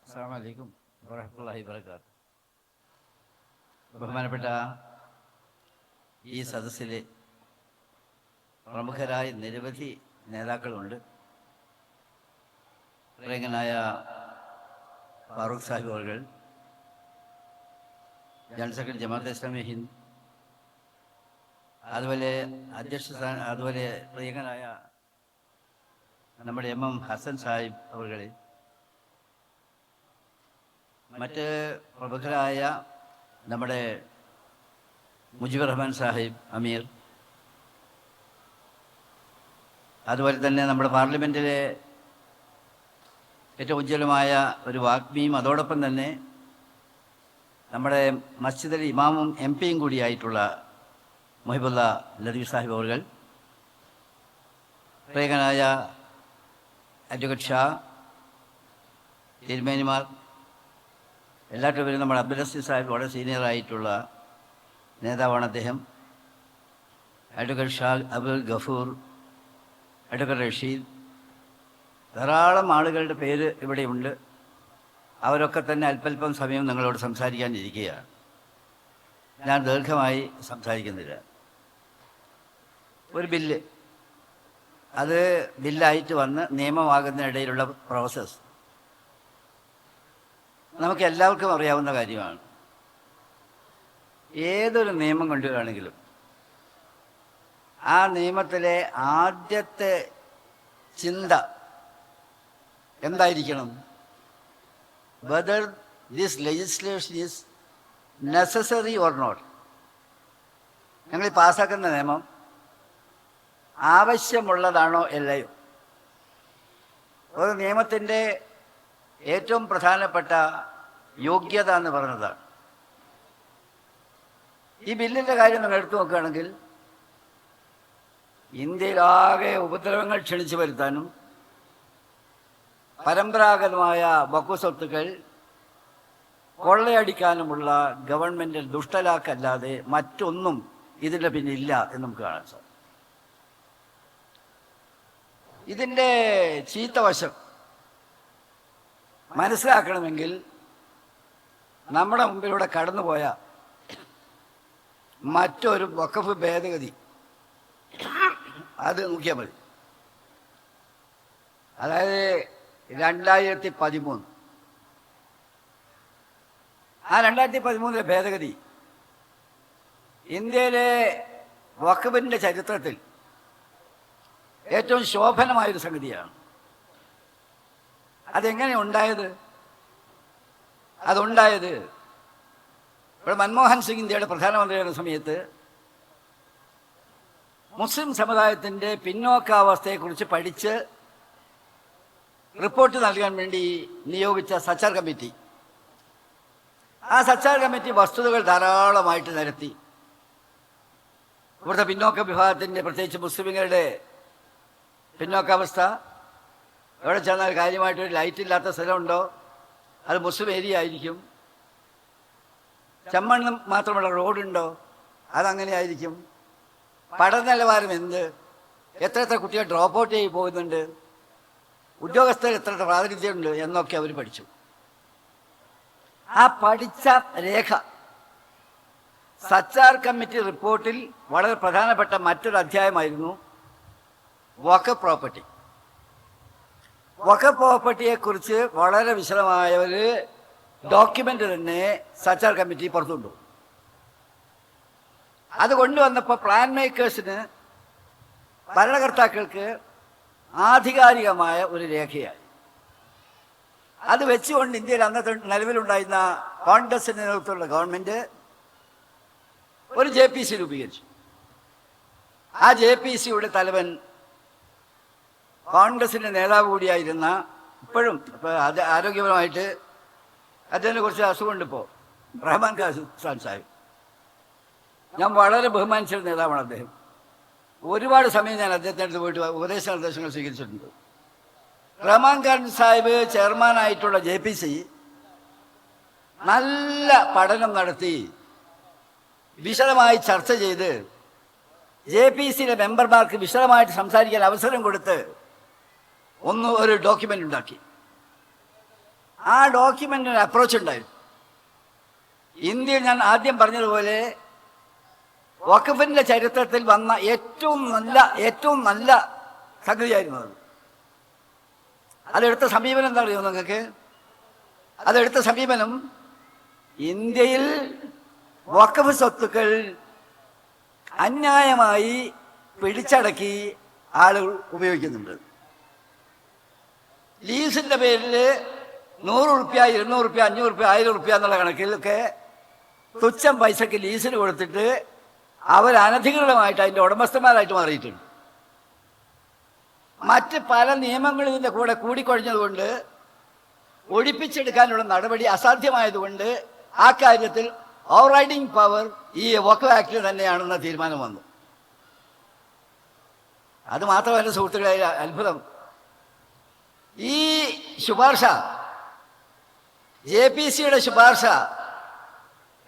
അസ്സലാമു അലൈക്കും വറഹ്മത്തുള്ളാഹി വബറകാതുഹു. ബഹുമാനപ്പെട്ട ഈ സദസ്സിലെ പ്രമുഖരായ നിരവധി നേതാക്കളുണ്ട്. പ്രിയങ്കനായ ഫാറൂഖ് സാഹിബ് അവർ, ജനറൽ സെക്രട്ടറി ജമാഅത്തെ ഇസ്ലാമി ഹിന്ദ്, അതുപോലെ അതുപോലെ പ്രിയങ്കനായ നമ്മുടെ MM ഹസൻ സാഹിബ് അവർ, മറ്റ് പ്രമുഖരായ നമ്മുടെ മുജിബുർ റഹ്മാൻ സാഹിബ് അമീർ, അതുപോലെ തന്നെ നമ്മുടെ പാർലമെൻറ്റിലെ ഏറ്റവും ഉജ്ജ്വലമായ ഒരു വാഗ്മിയും അതോടൊപ്പം തന്നെ നമ്മുടെ മസ്ജിദിലെ ഇമാമും MP യും കൂടിയായിട്ടുള്ള മുഹിബുള്ള ലതീഫ് സാഹിബ് അവർ, പ്രിയങ്കനായ അഡ്വക്കേറ്റ് ഷാ, തിരുമേനിമാർ, എല്ലാവരും പേരും നമ്മുടെ അബ്ദുൽ ഹസീൻ സാഹിബ് വളരെ സീനിയറായിട്ടുള്ള നേതാവാണ് അദ്ദേഹം. അഡ്വക്കേറ്റ് ഷാ അബ്ദുൽ ഗഫൂർ, അഡ്വക്കേറ്റ് റഷീദ്, ധാരാളം ആളുകളുടെ പേര് ഇവിടെയുണ്ട്. അവരൊക്കെ തന്നെ അല്പല്പം സമയം നിങ്ങളോട് സംസാരിക്കാനിരിക്കുകയാണ്. ഞാൻ ദീർഘമായി സംസാരിക്കുന്നില്ല. ഒരു ബില്ല്, അത് ബില്ലായിട്ട് വന്ന് നിയമമാകുന്നതിനിടയിലുള്ള പ്രോസസ്സ് നമുക്ക് എല്ലാവർക്കും അറിയാവുന്ന കാര്യമാണ്. ഏതൊരു നിയമം കൊണ്ടുവരികയാണെങ്കിലും ആ നിയമത്തിലെ ആദ്യത്തെ ചിന്ത എന്തായിരിക്കണം? Whether this legislation is necessary or not. ഞങ്ങൾ ഈ പാസ്സാക്കുന്ന നിയമം ആവശ്യമുള്ളതാണോ അല്ലയോ? ഒരു നിയമത്തിൻ്റെ ഏറ്റവും പ്രധാനപ്പെട്ട യോഗ്യത എന്ന് പറയുന്നതാണ്. ഈ ബില്ലിൻ്റെ കാര്യം നിങ്ങൾ എടുത്തു നോക്കുകയാണെങ്കിൽ ഇന്ത്യയിലാകെ ഉപദ്രവങ്ങൾ ക്ഷണിച്ചു വരുത്താനും പരമ്പരാഗതമായ വഖഫ് സ്വത്തുക്കൾ കൊള്ളയടിക്കാനുമുള്ള ഗവൺമെൻറ് ദുഷ്ടലാക്കല്ലാതെ മറ്റൊന്നും ഇതിൻ്റെ പിന്നില്ല എന്ന് നമുക്ക് കാണാൻ സാധിക്കും. ഇതിൻ്റെ ചീത്തവശം മനസ്സിലാക്കണമെങ്കിൽ നമ്മുടെ മുമ്പിലൂടെ കടന്നുപോയ മറ്റൊരു വഖഫ് ഭേദഗതി അത് നോക്കിയാൽ മതി. അതായത് 2013. ആ 2013 ഭേദഗതി ഇന്ത്യയിലെ വഖഫിൻ്റെ ചരിത്രത്തിൽ ഏറ്റവും ശോഭനമായൊരു സംഗതിയാണ്. അതെങ്ങനെ ഉണ്ടായത്? അതുണ്ടായത് ഇപ്പോൾ മൻമോഹൻ സിംഗ് ഇന്ത്യയുടെ പ്രധാനമന്ത്രിയായിരുന്ന സമയത്ത് മുസ്ലിം സമുദായത്തിൻ്റെ പിന്നോക്കാവസ്ഥയെക്കുറിച്ച് പഠിച്ച് റിപ്പോർട്ട് നൽകാൻ വേണ്ടി നിയോഗിച്ച സച്ചാർ കമ്മിറ്റി, ആ സച്ചാർ കമ്മിറ്റി വസ്തുതകൾ ധാരാളമായിട്ട് നിരത്തി. ഇവിടുത്തെ പിന്നോക്ക വിഭാഗത്തിൻ്റെ, പ്രത്യേകിച്ച് മുസ്ലിങ്ങളുടെ പിന്നോക്കാവസ്ഥ, എവിടെ ചെന്നാൽ കാര്യമായിട്ടൊരു ലൈറ്റില്ലാത്ത സ്ഥലമുണ്ടോ അത് മുസ്ലിം ഏരിയ ആയിരിക്കും. ചെമ്മണ്ണ് മാത്രമുള്ള റോഡുണ്ടോ അതങ്ങനെ ആയിരിക്കും. പഠന നിലവാരം എന്ത്, എത്ര കുട്ടികൾ ഡ്രോപ്പ് ഔട്ട് ചെയ്ത് പോകുന്നുണ്ട്, ഉദ്യോഗസ്ഥർ എത്ര പ്രാതിനിധ്യമുണ്ട് എന്നൊക്കെ അവർ പഠിച്ചു. ആ പഠിച്ച രേഖ സച്ചാർ കമ്മിറ്റി റിപ്പോർട്ടിൽ വളരെ പ്രധാനപ്പെട്ട മറ്റൊരു അധ്യായമായിരുന്നു വഖഫ് പ്രോപ്പർട്ടി. വഖഫ് പ്രോപ്പർട്ടിയെക്കുറിച്ച് വളരെ വിശദമായ ഒരു ഡോക്യുമെൻ്റ് തന്നെ സച്ചാർ കമ്മിറ്റി പുറത്തുകൊണ്ടു. അത് കൊണ്ടുവന്നപ്പോൾ പ്ലാൻ മേക്കേഴ്സിന്, ഭരണകർത്താക്കൾക്ക് ആധികാരികമായ ഒരു രേഖയായി. അത് വെച്ചുകൊണ്ട് ഇന്ത്യയിൽ അന്നത്തെ നിലവിലുണ്ടായിരുന്ന കോൺഗ്രസിൻ്റെ നേതൃത്വത്തിലുള്ള ഗവൺമെൻറ് ഒരു JPC രൂപീകരിച്ചു. ആ JPCയുടെ തലവൻ കോൺഗ്രസിൻ്റെ നേതാവ് കൂടിയായിരുന്ന, ഇപ്പോഴും അത് ആരോഗ്യപരമായിട്ട് അദ്ദേഹത്തിന് കുറച്ച് അസുഖമുണ്ട് ഇപ്പോൾ, റഹ്മാൻ ഖാൻ സാഹിബ്. ഞാൻ വളരെ ബഹുമാനിച്ച നേതാവാണ് അദ്ദേഹം. ഒരുപാട് സമയം ഞാൻ അദ്ദേഹത്തിൻ്റെ അടുത്ത് പോയിട്ട് നിർദ്ദേശങ്ങൾ സ്വീകരിച്ചിട്ടുണ്ട്. റഹ്മാൻ ഖാൻ സാഹിബ് ചെയർമാനായിട്ടുള്ള JPC നല്ല പഠനം നടത്തി വിശദമായി ചർച്ച ചെയ്ത് JPCയിലെ മെമ്പർമാർക്ക് വിശദമായിട്ട് സംസാരിക്കാൻ അവസരം കൊടുത്ത് ഒരു ഡോക്യുമെൻ്റ് ഉണ്ടാക്കി. ആ ഡോക്യുമെന്റിന് അപ്രോച്ച് ഉണ്ടായിരുന്നു. ഇന്ത്യയിൽ ഞാൻ ആദ്യം പറഞ്ഞതുപോലെ വഖഫിന്റെ ചരിത്രത്തിൽ വന്ന ഏറ്റവും നല്ല സംഗതിയായിരുന്നു അത്. അതെടുത്ത സമീപനം എന്താ അറിയുമോ നിങ്ങൾക്ക്? അതെടുത്ത സമീപനം ഇന്ത്യയിൽ വഖഫ് സ്വത്തുക്കൾ അന്യായമായി പിടിച്ചടക്കി ആളുകൾ ഉപയോഗിക്കുന്നുണ്ട്. ലീസിന്റെ പേരിൽ 100 റുപ്യ, 200 റുപ്യ, 500 റുപ്യ, 1000 റുപ്യ എന്നുള്ള കണക്കിലൊക്കെ തുച്ഛം പൈസക്ക് ലീസിന് കൊടുത്തിട്ട് അവർ അനധികൃതമായിട്ട് അതിൻ്റെ ഉടമസ്ഥന്മാരായിട്ട് മാറിയിട്ടുണ്ട്. മറ്റ് പല നിയമങ്ങളും ഇതിൻ്റെ കൂടെ കൂടിക്കൊഴിഞ്ഞതുകൊണ്ട് ഒഴിപ്പിച്ചെടുക്കാനുള്ള നടപടി അസാധ്യമായതുകൊണ്ട് ആ കാര്യത്തിൽ ഓവർ റൈഡിങ് പവർ ഈ വഖഫ് ആക്ടിൽ തന്നെയാണെന്ന തീരുമാനം വന്നു. അത് മാത്രമല്ല സുഹൃത്തുക്കളെ, അത്ഭുതം, ഈ ശുപാർശ JPCയുടെ ശുപാർശ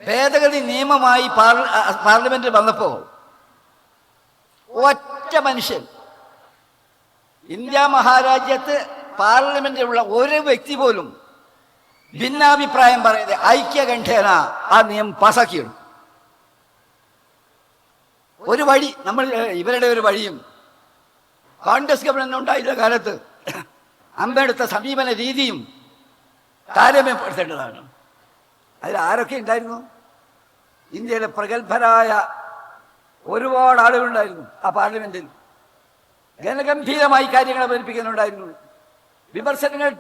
ഭേദഗതി നിയമമായി പാർലമെന്റിൽ വന്നപ്പോൾ ഒറ്റ മനുഷ്യൻ, ഇന്ത്യ മഹാരാജ്യത്ത് പാർലമെന്റിലുള്ള ഒരു വ്യക്തി പോലും ഭിന്നാഭിപ്രായം പറയാതെ ഐക്യകണ്ഠേന ആ നിയമം പാസാക്കിയിടും. ഒരു വഴി, ഇവരുടെ ഒരു വഴിയും കോൺഗ്രസ് ഗവൺമെന്റ് ഉണ്ടായിരുന്ന കാലത്ത് അമ്പെടുത്ത സമീപന രീതിയും താരതമ്യപ്പെടുത്തേണ്ടതാണ്. അതിൽ ആരൊക്കെ ഉണ്ടായിരുന്നു? ഇന്ത്യയിലെ പ്രഗത്ഭരായ ഒരുപാട് ആളുകളുണ്ടായിരുന്നു ആ പാർലമെന്റിൽ. ഗണഗംഭീരമായി കാര്യങ്ങൾ അവതരിപ്പിക്കുന്നുണ്ടായിരുന്നു. വിമർശനങ്ങൾ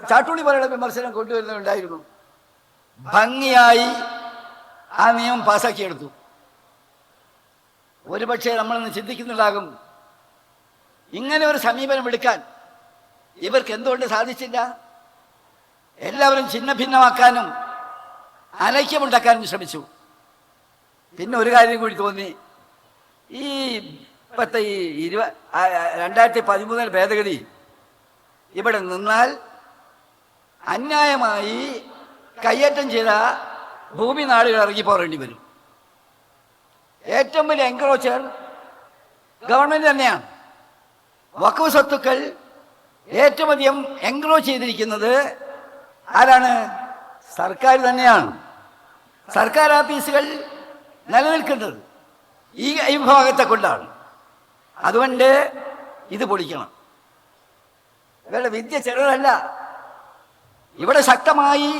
ചാട്ടുളി പോലെയുള്ള വിമർശനം കൊണ്ടുവരുന്നുണ്ടായിരുന്നു. ഭംഗിയായി ആ നിയമം പാസാക്കിയെടുത്തു. ഒരുപക്ഷെ നമ്മളൊന്ന് ചിന്തിക്കുന്നുണ്ടാകും, ഇങ്ങനെ ഒരു സമീപനം എടുക്കാൻ ഇവർക്ക് എന്തുകൊണ്ട് സാധിച്ചില്ല? എല്ലാവരും ഛിന്ന ഭിന്നമാക്കാനും അനൈക്യമുണ്ടാക്കാനും ശ്രമിച്ചു. പിന്നെ ഒരു കാര്യം കൂടി തോന്നി, ഈ ഇപ്പോഴത്തെ ഈ 2013 ഭേദഗതി ഇവിടെ നിന്നാൽ അന്യായമായി കയ്യേറ്റം ചെയ്ത ഭൂമി നാടുകൾ ഇറങ്ങിപ്പോറേണ്ടി വരും. ഏറ്റവും വലിയ എൻക്രോച്ചർ ഗവൺമെന്റ് തന്നെയാണ്. വഖഫ് സ്വത്തുക്കൾ ഏറ്റവും അധികം എൻക്രോച്ച് ചെയ്തിരിക്കുന്നത് ആരാണ്? സർക്കാർ തന്നെയാണ്. സർക്കാർ ഓഫീസുകൾ നിലനിൽക്കുന്നത് ഈ വിഭാഗത്തെ കൊണ്ടാണ്. അതുകൊണ്ട് ഇത് പൊളിക്കണം. ഇവരുടെ വിദ്യ ചെറുതല്ല. ഇവിടെ ശക്തമായി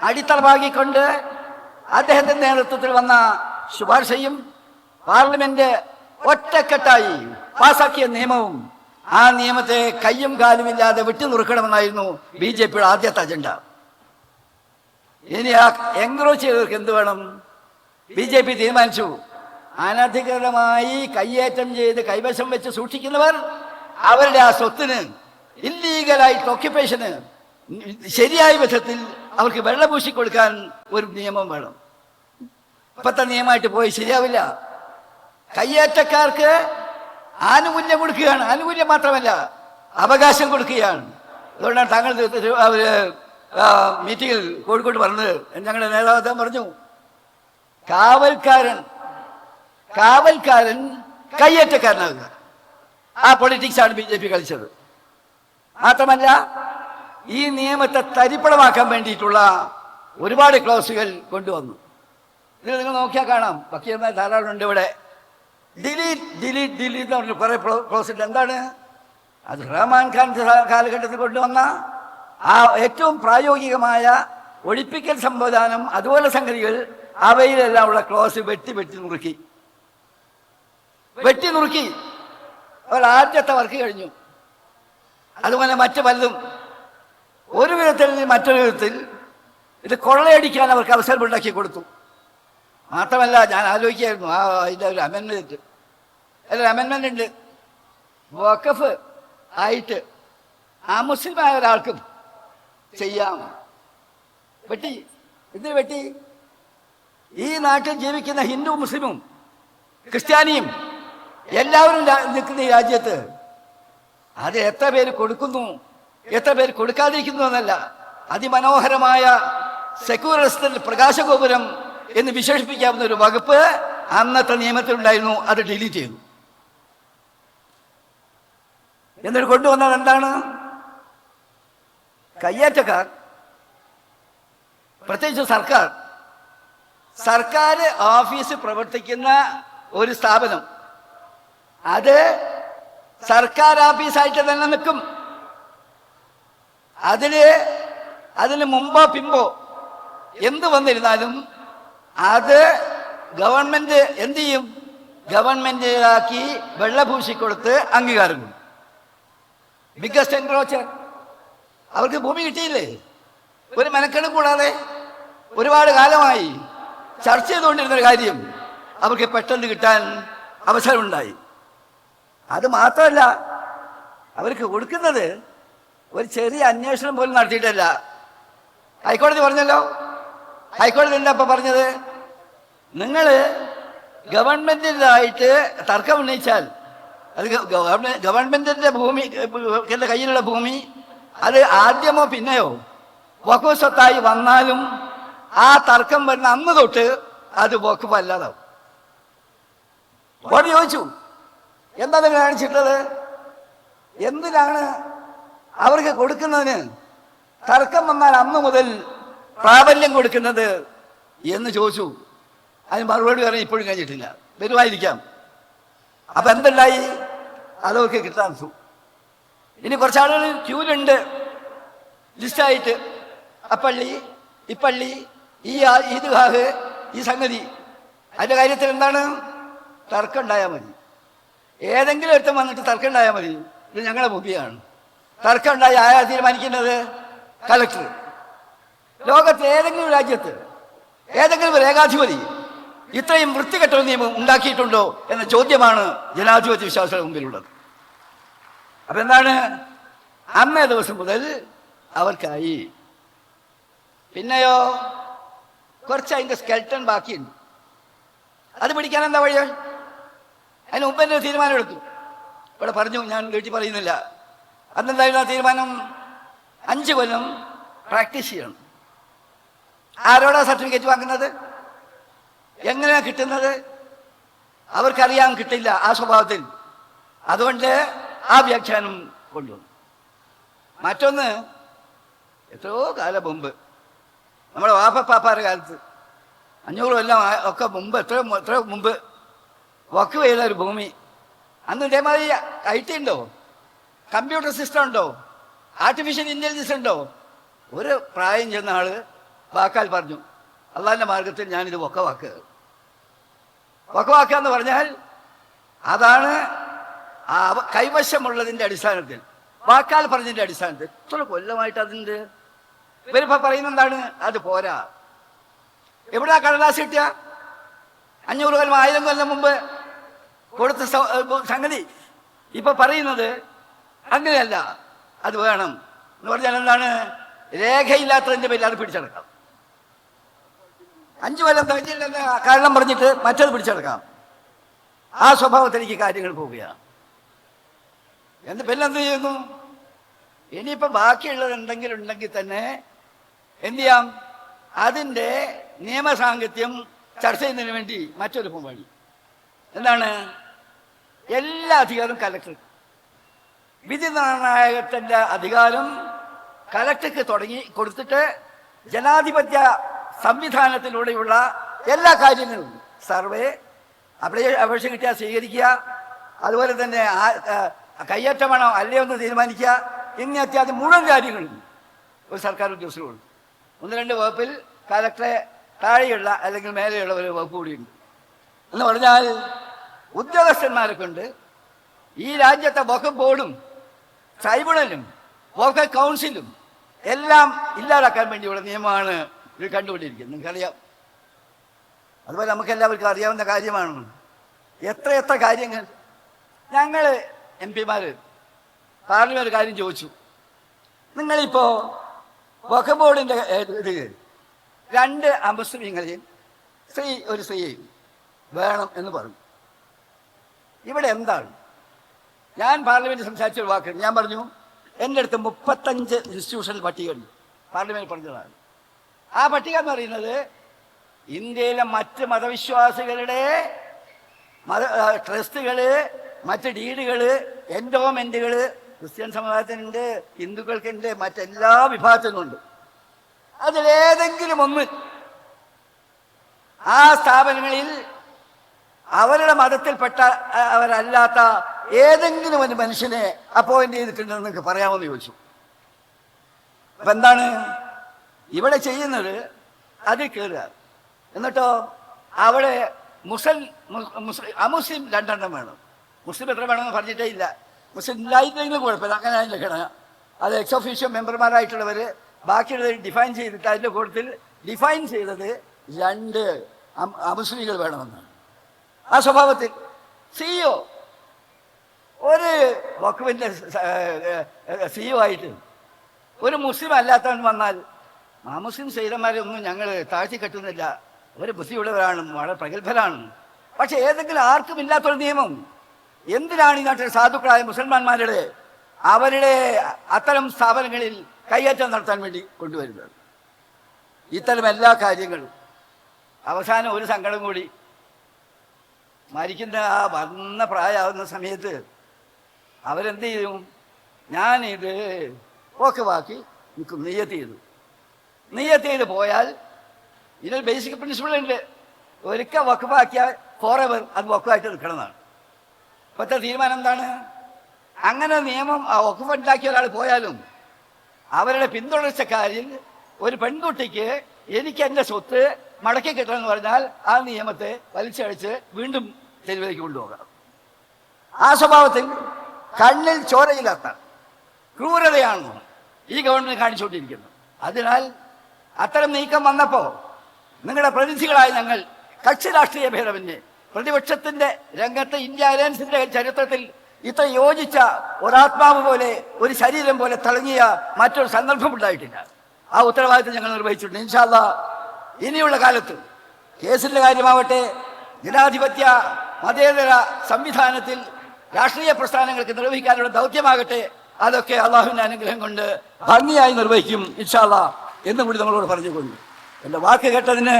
അടിത്തറ പാകിക്കൊണ്ട് അദ്ദേഹത്തിന്റെ നേതൃത്വത്തിൽ വന്ന ശുപാർശയും പാർലമെന്റ് ഒറ്റക്കെട്ടായി പാസാക്കിയ നിയമവും, ആ നിയമത്തെ കയ്യും കാലുമില്ലാതെ വിട്ടുനുറുക്കണമെന്നായിരുന്നു BJPയുടെ ആദ്യത്തെ അജണ്ട. ഇനി ആ എൻക്രോച്ച് ചെയ്തവർക്ക് എന്ത് വേണം? BJP തീരുമാനിച്ചു, അനധികൃതമായി കയ്യേറ്റം ചെയ്ത് കൈവശം വെച്ച് സൂക്ഷിക്കുന്നവർ അവരുടെ ആ സ്വത്തിന്, ഇല്ലീഗലായിട്ട് ഓക്യുപ്പേഷന് ശരിയായ വിധത്തിൽ അവർക്ക് വെള്ളപൂശി കൊടുക്കാൻ ഒരു നിയമം വേണം. ഇപ്പത്തെ നിയമമായിട്ട് പോയി ശരിയാവില്ല. കയ്യേറ്റക്കാർക്ക് ആനുകൂല്യം കൊടുക്കുകയാണ്. ആനുകൂല്യം മാത്രമല്ല, അവകാശം കൊടുക്കുകയാണ്. അതുകൊണ്ടാണ് താങ്കൾ മീറ്റിങ്ങിൽ കോഴിക്കോട് പറഞ്ഞത്, ഞങ്ങളുടെ നേതാവ് അദ്ദേഹം പറഞ്ഞു, കാവൽക്കാരൻ കയ്യേറ്റക്കാരനാകുക. ആ പൊളിറ്റിക്സാണ് BJP കളിച്ചത്. മാത്രമല്ല, ഈ നിയമത്തെ തരിപ്പണമാക്കാൻ വേണ്ടിയിട്ടുള്ള ഒരുപാട് ക്ലോസുകൾ കൊണ്ടുവന്നു. ഇത് നിങ്ങൾ നോക്കിയാൽ കാണാം, വക്കീലന്മാർ ധാരാളം ഉണ്ട് ഇവിടെ. ഡിലീറ്റ് എന്ന് പറഞ്ഞ കുറെ ക്ലോസ് ഉണ്ട്. എന്താണ് അത്? റഹ്മാൻ ഖാൻ കാലഘട്ടത്തിൽ കൊണ്ടുവന്ന ആ ഏറ്റവും പ്രായോഗികമായ ഒഴിപ്പിക്കൽ സംവിധാനം, അതുപോലെ സംഗതികൾ, അവയിലെല്ലാം ഉള്ള ക്ലോസ് വെട്ടി നുറുക്കി അവർ ആദ്യത്തെ വർക്ക് കഴിഞ്ഞു. അതുപോലെ മറ്റു പലതും ഒരു വിധത്തിൽ മറ്റൊരു വിധത്തിൽ ഇത് കൊള്ളയടിക്കാൻ അവർക്ക് അവസരമുണ്ടാക്കി കൊടുത്തു. മാത്രമല്ല, ഞാൻ ആലോചിക്കായിരുന്നു, അതിൻ്റെ ഒരു അമെൻമെന്റ് ഉണ്ട്. വഖഫ് ആയിട്ട് മുസ്ലിമായ ഒരാൾക്കും ചെയ്യാം. വെട്ടി ഈ നാട്ടിൽ ജീവിക്കുന്ന ഹിന്ദു, മുസ്ലിമും ക്രിസ്ത്യാനിയും എല്ലാവരും നിൽക്കുന്ന ഈ രാജ്യത്ത് അത് എത്ര പേര് കൊടുക്കുന്നു, എത്ര പേര് കൊടുക്കാതിരിക്കുന്നു എന്നല്ല, അതിമനോഹരമായ സെക്യുലറിസത്തിന്റെ പ്രകാശഗോപുരം എന്ന് വിശേഷിപ്പിക്കാവുന്ന ഒരു വകുപ്പ് അന്നത്തെ നിയമത്തിലുണ്ടായിരുന്നു. അത് ഡിലീറ്റ് ചെയ്തു. എന്നിട്ട് കൊണ്ടുവന്നത് എന്താണ്? കയ്യേറ്റക്കാർ, പ്രത്യേകിച്ച് സർക്കാർ ഓഫീസ് പ്രവർത്തിക്കുന്ന ഒരു സ്ഥാപനം അത് സർക്കാർ ഓഫീസായിട്ട് തന്നെ നിൽക്കും. അതിന് മുമ്പോ പിമ്പോ എന്ത് വന്നിരുന്നാലും അത് ഗവൺമെന്റ് എന്ത് ചെയ്യും? ഗവൺമെന്റിലാക്കി വെള്ളപൂശിക്കൊടുത്ത് അംഗീകാരം കൊടുക്കും. ബിഗ്ഗസ്റ്റ് എൻക്രോച്ചർ. അവർക്ക് ഭൂമി കിട്ടിയില്ലേ? ഒരു മെനക്കെടും കൂടാതെ ഒരുപാട് കാലമായി ചർച്ച ചെയ്തുകൊണ്ടിരുന്നൊരു കാര്യം അവർക്ക് പെട്ടെന്ന് കിട്ടാൻ അവസരമുണ്ടായി. അത് മാത്രമല്ല, അവർക്ക് കൊടുക്കുന്നത് ഒരു ചെറിയ അന്വേഷണം പോലും നടത്തിയിട്ടല്ല. ഹൈക്കോടതി പറഞ്ഞല്ലോ. ഹൈക്കോടതി എന്താ ഇപ്പൊ പറഞ്ഞത്? നിങ്ങൾ ഗവൺമെന്റിനായിട്ട് തർക്കം ഉന്നയിച്ചാൽ അത് ഗവൺമെന്റിന്റെ കയ്യിലുള്ള ഭൂമി അത് ആദ്യമോ പിന്നെയോ വഖഫ് സ്വത്തായി വന്നാലും ആ തർക്കം വരുന്ന അന്ന് തൊട്ട് അത് വഖഫ് അല്ലാതാവും. കോടതി ചോദിച്ചു, എന്താ നിങ്ങൾ കാണിച്ചിട്ടുള്ളത്? എന്തിനാണ് അവർക്ക് കൊടുക്കുന്നതിന് തർക്കം വന്നാൽ അന്ന് മുതൽ പ്രാബല്യം കൊടുക്കുന്നത് എന്ന് ചോദിച്ചു. അതിന് മറുപടി പറയാൻ ഇപ്പോഴും കഴിഞ്ഞിട്ടില്ല. വരുമായിരിക്കാം. അപ്പൊ എന്തുണ്ടായി? അതൊക്കെ കിട്ടാൻ ഇനി കുറച്ചാളുകൾ ക്യൂലുണ്ട് ലിസ്റ്റായിട്ട്. അപ്പള്ളി, ഇപ്പള്ളി, ഈദ്ഗാഹ്, ഈ സംഗതി. അതിന്റെ കാര്യത്തിൽ എന്താണ്? തർക്കം ഉണ്ടായാൽ മതി. ഏതെങ്കിലും ഒരുത്തം വന്നിട്ട് തർക്കം ഉണ്ടായാൽ മതി, ഇത് ഞങ്ങളുടെ ഭൂമിയാണ്. തർക്കം ഉണ്ടായി ആരാ തീരുമാനിക്കുന്നത്? കലക്ടർ. ലോകത്ത് ഏതെങ്കിലും രാജ്യത്ത് ഏതെങ്കിലും ഒരു ഏകാധിപതി ഇത്രയും വൃത്തികെട്ട ഒരു നിയമം ഉണ്ടാക്കിയിട്ടുണ്ടോ എന്ന ചോദ്യമാണ് ജനാധിപത്യ വിശ്വാസികളുടെ മുമ്പിലുള്ളത്. അപ്പൊ എന്താണ്? അന്നേ ദിവസം മുതൽ അവർക്കായി. പിന്നെയോ കുറച്ച് അതിന്റെ സ്കെൽട്ടൺ ബാക്കിയുണ്ട്. അത് പിടിക്കാൻ എന്താ വഴി? അതിന് മുമ്പ് തന്നെ തീരുമാനം എടുത്തു. ഇവിടെ പറഞ്ഞു, ഞാൻ വീട്ടിൽ പറയുന്നില്ല. അന്നെന്തായിരുന്നു ആ തീരുമാനം? 5 കൊല്ലം പ്രാക്ടീസ് ചെയ്യണം. ആരോടാ സർട്ടിഫിക്കറ്റ് വാങ്ങുന്നത്? എങ്ങനെയാ കിട്ടുന്നത്? അവർക്കറിയാൻ കിട്ടില്ല ആ സ്വഭാവത്തിൽ. അതുകൊണ്ട് ആ വ്യാഖ്യാനം കൊണ്ടുവന്നു. മറ്റൊന്ന്, എത്രയോ കാലം മുമ്പ്, നമ്മുടെ വാപ്പപ്പാപ്പാരുടെ കാലത്ത് 500 കൊല്ലം ഒക്കെ മുമ്പ്, എത്രയോ മുമ്പ് വഖഫ് ചെയ്ത ഒരു ഭൂമി. അന്ന് ഇതേമാതിരി IT ഉണ്ടോ? കമ്പ്യൂട്ടർ സിസ്റ്റം ഉണ്ടോ? ആർട്ടിഫിഷ്യൽ ഇന്റലിജൻസ് ഉണ്ടോ? ഒരു പ്രായം ചെന്ന ആള് വാക്കാൽ പറഞ്ഞു, അള്ളാഹിന്റെ മാർഗത്തിൽ ഞാനിത് വഖഫാക്കുക. വഖഫാക്കുക എന്ന് പറഞ്ഞാൽ അതാണ് കൈവശമുള്ളതിന്റെ അടിസ്ഥാനത്തിൽ, വാക്കാൽ പറഞ്ഞതിന്റെ അടിസ്ഥാനത്തിൽ. എത്ര കൊല്ലമായിട്ട് അതിൻ്റെ ഇവരിപ്പോ പറയുന്ന എന്താണ്? അത് പോരാ. എവിടെയാ കടലാസ് കിട്ടിയ? 500 കൊല്ലം 1000 കൊല്ലം മുമ്പ് കൊടുത്ത സംഗതി ഇപ്പൊ പറയുന്നത് അങ്ങനെയല്ല, അത് വേണം എന്ന് പറഞ്ഞാൽ എന്താണ്? രേഖയില്ലാത്തതിന്റെ പേരിൽ അത് പിടിച്ചെടുക്കാം. 5 കൊല്ലം തികച്ചില്ലെന്ന് കാരണം പറഞ്ഞിട്ട് മറ്റത് പിടിച്ചെടുക്കാം. ആ സ്വഭാവത്തിലേക്ക് കാര്യങ്ങൾ പോവുകയാണ്. പിന്നെന്ത് ചെയ്യുന്നു? ഇനിയിപ്പോ ബാക്കിയുള്ളത് ഉണ്ടെങ്കിൽ തന്നെ എന്ത് ചെയ്യാം? അതിൻ്റെ നിയമസാംഗത്യം ചർച്ച ചെയ്യുന്നതിന് വേണ്ടി മറ്റൊരു വഴി എന്താണ്? എല്ലാ അധികാരവും കലക്ടർ. വിധി നിർണായകത്തിന്റെ അധികാരം കലക്ടർക്ക് തുടങ്ങി കൊടുത്തിട്ട് ജനാധിപത്യ സംവിധാനത്തിലൂടെയുള്ള എല്ലാ കാര്യങ്ങളും, സർവേ, അപേക്ഷ കിട്ടിയാൽ സ്വീകരിക്കുക, അതുപോലെ തന്നെ കയ്യേറ്റമാണോ അല്ലേ ഒന്ന് തീരുമാനിക്കുക, ഇനി അത്യാവശ്യം മുഴുവൻ കാര്യങ്ങളും ഒരു സർക്കാർ ഉദ്യോഗസ്ഥരുണ്ട്. 1-2 വകുപ്പിൽ കലക്ടറെ താഴെയുള്ള അല്ലെങ്കിൽ മേലെയുള്ള ഒരു വകുപ്പ് കൂടിയുണ്ട്. എന്ന് പറഞ്ഞാൽ ഉദ്യോഗസ്ഥന്മാരെ കൊണ്ട് ഈ രാജ്യത്തെ വഖഫ് ബോർഡും ട്രൈബ്യൂണലും വഖഫ് കൗൺസിലും എല്ലാം ഇല്ലാതാക്കാൻ വേണ്ടിയുള്ള നിയമമാണ് ഇത് കണ്ടുകൊണ്ടിരിക്കുന്നത്. നിങ്ങൾക്കറിയാം. അതുപോലെ നമുക്കെല്ലാവർക്കും അറിയാവുന്ന കാര്യമാണ്. എത്ര കാര്യങ്ങൾ. ഞങ്ങൾ MP-മാർ പാർലമെന്റ് കാര്യം ചോദിച്ചു, നിങ്ങളിപ്പോ വഖഫ് ബോർഡിന്റെ ഇത് 2 അമുസ്ലിങ്ങളെയും ഒരു സ്ത്രീയെയും വേണം എന്ന് പറഞ്ഞു. ഇവിടെ എന്താണ്? ഞാൻ പാർലമെന്റിൽ സംസാരിച്ചൊരു വാക്കുണ്ട്. ഞാൻ പറഞ്ഞു, എൻ്റെ അടുത്ത് 35 ഇൻസ്റ്റിറ്റ്യൂഷണൽ പട്ടികയുണ്ട്. പാർലമെന്റ് പറഞ്ഞതാണ്. ആ പട്ടിക എന്ന് പറയുന്നത് ഇന്ത്യയിലെ മറ്റ് മതവിശ്വാസികളുടെ ട്രസ്റ്റുകള്, മറ്റ് ഡീഡുകള്, എൻഡോമെന്റുകള്, ക്രിസ്ത്യൻ സമുദായത്തിനുണ്ട്, ഹിന്ദുക്കൾക്കുണ്ട്, മറ്റെല്ലാ വിഭാഗത്തിനുമുണ്ട്. അതിലേതെങ്കിലും ഒന്ന് ആ സ്ഥാപനങ്ങളിൽ അവരുടെ മതത്തിൽപ്പെട്ട അവരല്ലാത്ത ഏതെങ്കിലും ഒരു മനുഷ്യനെ അപ്പോയിന്റ് ചെയ്തിട്ടുണ്ടെന്ന് നിങ്ങൾക്ക് പറയാമെന്ന് ചോദിച്ചു. അപ്പൊ എന്താണ് ഇവിടെ ചെയ്യുന്നത്? അതിൽ കയറുക, എന്നിട്ടോ അവിടെ അമുസ്ലിം 2 വേണം. മുസ്ലിം എത്ര വേണമെന്ന് പറഞ്ഞിട്ടേ ഇല്ല. മുസ്ലിം ഇല്ലായിട്ടെങ്കിലും കുഴപ്പമില്ല, അങ്ങനെ അതിൻ്റെ ഘടന. അത് എക്സ് ഒഫീഷ്യോ മെമ്പർമാരായിട്ടുള്ളവർ ബാക്കിയുള്ളത് ഡിഫൈൻ ചെയ്തിട്ട് അതിൻ്റെ കൂട്ടത്തിൽ ഡിഫൈൻ ചെയ്തത് 2 അമുസ്ലിങ്ങൾ വേണമെന്നാണ്. ആ സ്വഭാവത്തിൽ സിഇഒ ഒരു വഖഫിൻ്റെ സിഇഒ ആയിട്ട് ഒരു മുസ്ലിം അല്ലാത്തവൻ വന്നാൽ ആ മുസ്ലിം സൈദന്മാരെ ഒന്നും ഞങ്ങൾ താഴ്ത്തി കെട്ടുന്നില്ല, അവർ ബുദ്ധിയുള്ളവരാണ്, വളരെ പ്രഗത്ഭരാണ്. പക്ഷെ ഏതെങ്കിലും ആർക്കും ഇല്ലാത്തൊരു നിയമം എന്തിനാണ് ഈ നാട്ടിലെ സാധുക്കളായ മുസൽമാന്മാരുടെ അവരുടെ അത്തരം സ്ഥാപനങ്ങളിൽ കയ്യേറ്റം നടത്താൻ വേണ്ടി കൊണ്ടുവരുന്നത്? ഇത്തരം എല്ലാ കാര്യങ്ങളും അവസാനം ഒരു സങ്കടം കൂടി, മരിക്കുന്ന ആ വന്ന പ്രായമാവുന്ന സമയത്ത് അവരെന്ത് ചെയ്യും? ഞാനിത് വാക്കി എനിക്ക് നെയ്യത്ത് ചെയ്ത് പോയാൽ ഇതിനൊരു ബേസിക് പ്രിൻസിപ്പിൾ ഉണ്ട്, ഒരിക്കൽ വഖഫാക്കിയാൽ ഫോറെവർ അത് വഖഫായിട്ട് നിൽക്കണമെന്നാണ്. ഇപ്പോഴത്തെ തീരുമാനം എന്താണ്? അങ്ങനെ നിയമം വഖഫ് ഉണ്ടാക്കിയ ഒരാൾ പോയാലും അവരുടെ പിന്തുടർച്ചക്കാരിൽ ഒരു പെൺകുട്ടിക്ക് എനിക്ക് എൻ്റെ സ്വത്ത് മടക്കി കിട്ടണമെന്ന് പറഞ്ഞാൽ ആ നിയമത്തെ വലിച്ചഴിച്ച് വീണ്ടും തെരുവിലേക്ക് കൊണ്ടുപോകണം. ആ സ്വഭാവത്തിൽ കണ്ണിൽ ചോരയില്ലാത്ത ക്രൂരതയാണ് ഈ ഗവൺമെന്റ് കാണിച്ചുകൊണ്ടിരിക്കുന്നത്. അതിനാൽ അത്തരം നീക്കം വന്നപ്പോൾ നിങ്ങളുടെ പ്രതിനിധികളായ ഞങ്ങൾ കക്ഷി രാഷ്ട്രീയ ഭേദമന്യേ പ്രതിപക്ഷത്തിന്റെ രംഗത്ത് ഇന്ത്യ അലയൻസിന്റെ ചരിത്രത്തിൽ ഇത്ര യോജിച്ച ഒരാത്മാവ് പോലെ ഒരു ശരീരം പോലെ തിളങ്ങിയ മറ്റൊരു സന്ദർഭം ഉണ്ടായിട്ടില്ല. ആ ഉത്തരവാദിത്വം ഞങ്ങൾ നിർവഹിച്ചിട്ടുണ്ട്. ഇൻഷാ അല്ലാഹ് ഇനിയുള്ള കാലത്ത് കേസിന്റെ കാര്യമാവട്ടെ, ജനാധിപത്യ മതേതര സംവിധാനത്തിൽ രാഷ്ട്രീയ പ്രസ്ഥാനങ്ങൾക്ക് നിർവഹിക്കാനുള്ള ദൗത്യമാകട്ടെ, അതൊക്കെ അള്ളാഹുവിന്റെ അനുഗ്രഹം കൊണ്ട് ഭംഗിയായി നിർവഹിക്കും ഇൻഷാ അല്ലാഹ് എന്നും കൂടി നമ്മളോട് പറഞ്ഞുകൊണ്ട് എൻ്റെ വാക്ക് കേട്ടതിന്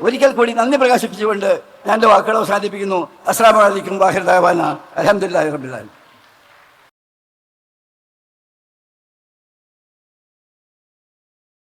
ഒരിക്കൽ കൂടി നന്ദി പ്രകാശിപ്പിച്ചുകൊണ്ട് ഞാൻ എൻ്റെ വാക്കുകൾ അവസാനിപ്പിക്കുന്നു. അസ്സലാമു അലൈക്കും വാഹിർ ദഅവാന അൽഹംദുലില്ലാഹി റബ്ബിൽ ആലമീൻ.